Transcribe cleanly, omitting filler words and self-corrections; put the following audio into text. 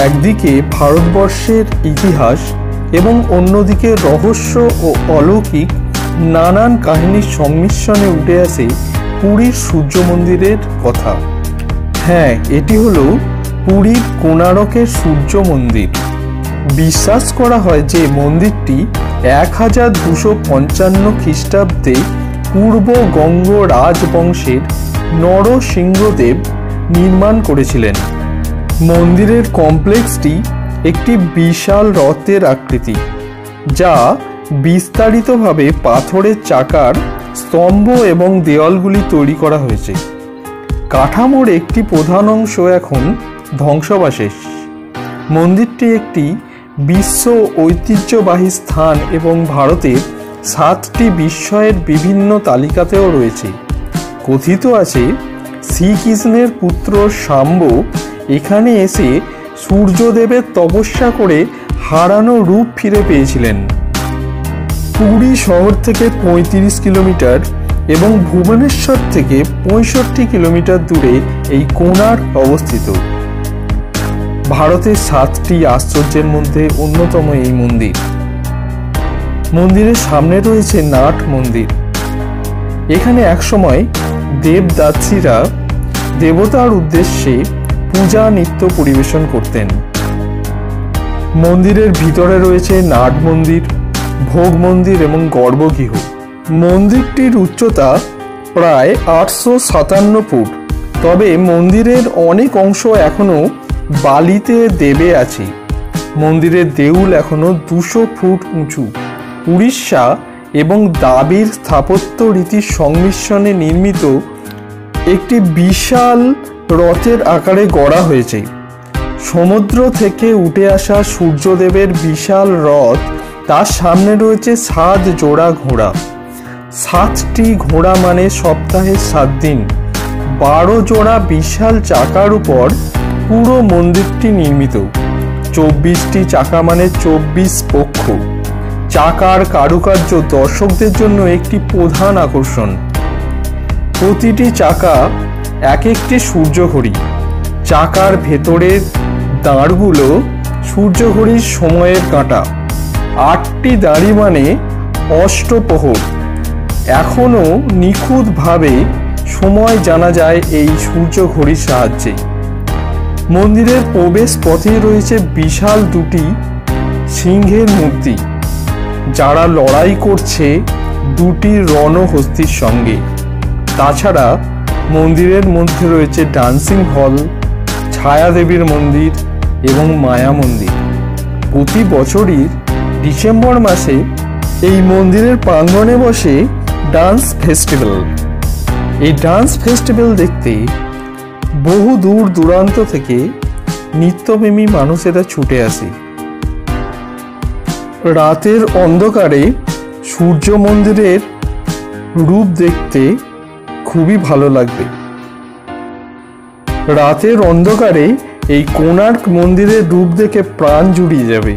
একদিকে ভারতবর্ষের ইতিহাস এবং অন্যদিকে রহস্য ও অলৌকিক নানান কাহিনীর সংমিশ্রণে উঠে আসে পুরীর সূর্য মন্দিরের কথা। হ্যাঁ, এটি হলো পুরীর কোণারকের সূর্য মন্দির। বিশ্বাস করা হয় যে মন্দিরটি 1255 খ্রিস্টাব্দে পূর্ব গঙ্গ রাজবংশের নরসিংহদেব নির্মাণ করেছিলেন। মন্দিরের কমপ্লেক্সটি একটি বিশাল রথের আকৃতি, যা বিস্তারিতভাবে পাথরের চাকার স্তম্ভ এবং দেওয়ালগুলি তৈরি করা হয়েছে। কাঠামোর একটি প্রধান অংশ এখন ধ্বংসাবশেষ। মন্দিরটি একটি বিশ্ব ঐতিহ্যবাহী স্থান এবং ভারতের 7টি বিস্ময়ের বিভিন্ন তালিকাতেও রয়েছে। কথিত আছে শ্রীকৃষ্ণের পুত্র শাম্ব এখানে এসে সূর্যদেবের তপস্যা করে হারানো রূপ ফিরে পেয়েছিলেন। পুরী শহর থেকে 35 কিলোমিটার এবং ভুবনেশ্বর থেকে 65 কিলোমিটার দূরে এই কোণার্ক অবস্থিত। ভারতের 7টি আশ্চর্যের মধ্যে অন্যতম এই মন্দির। মন্দিরের সামনে রয়েছে নাট মন্দির। এখানে একসময় দেবদাসীরা দেবতার উদ্দেশ্যে পূজা নৃত্য পরিবেশন করতেন। মন্দিরের ভিতরে রয়েছে নাট মন্দির, ভোগ মন্দির এবং গর্ভগৃহ। মন্দিরটির উচ্চতা প্রায় 857 ফুট, তবে মন্দিরের অনেক অংশ এখনো বালিতে দেবে আছে। মন্দিরের দেউল এখনো 200 ফুট উঁচু। উড়িষ্যা এবং দাবির স্থাপত্য রীতির সংমিশ্রণে নির্মিত একটি বিশাল রথের আকারে গড়া হয়েছে। সমুদ্র থেকে উঠে আসা সূর্যদেবের বিশাল রথ, তার সামনে রয়েছে 7 জোড়া ঘোড়া। 7টি ঘোড়া মানে সপ্তাহে 7 দিন। 12 জোড়া বিশাল চাকার উপর পুরো মন্দিরটি নির্মিত। 24টি চাকা মানে 24 পক্ষ। চাকার কারুকার্য দর্শকদের জন্য একটি প্রধান আকর্ষণ। প্রতিটি চাকা এক একটি সূর্যঘড়ি। চাকার ভেতরের দাঁড়গুলো সূর্যঘড়ির সময়ের কাঁটা। 8টি দাঁড়ি মানে অষ্টপ্রহর। এখনো নিখুঁতভাবে সময় জানা যায় এই সূর্যঘড়ির সাহায্যে। মন্দিরের প্রবেশ পথে রয়েছে বিশাল 2টি সিংহের মূর্তি, যারা লড়াই করছে 2টি রণহস্তির সঙ্গে। তাছাড়া মন্দিরের মধ্যে রয়েছে ডান্সিং হল, ছায়াদেবীর মন্দির এবং মায়া মন্দির। প্রতি বছরই ডিসেম্বর মাসে এই মন্দিরের প্রাঙ্গণে বসে ডান্স ফেস্টিভ্যাল। এই ডান্স ফেস্টিভ্যাল দেখতে বহু দূর দূরান্ত থেকে নিত্যপ্রেমী মানুষেরা ছুটে আসে। রাতের অন্ধকারে সূর্য মন্দিরের রূপ দেখতে খুবই ভালো লাগবে। রাতের অন্ধকারে এই কোণার্ক মন্দিরের রূপ দেখে প্রাণ জুড়িয়ে যাবে।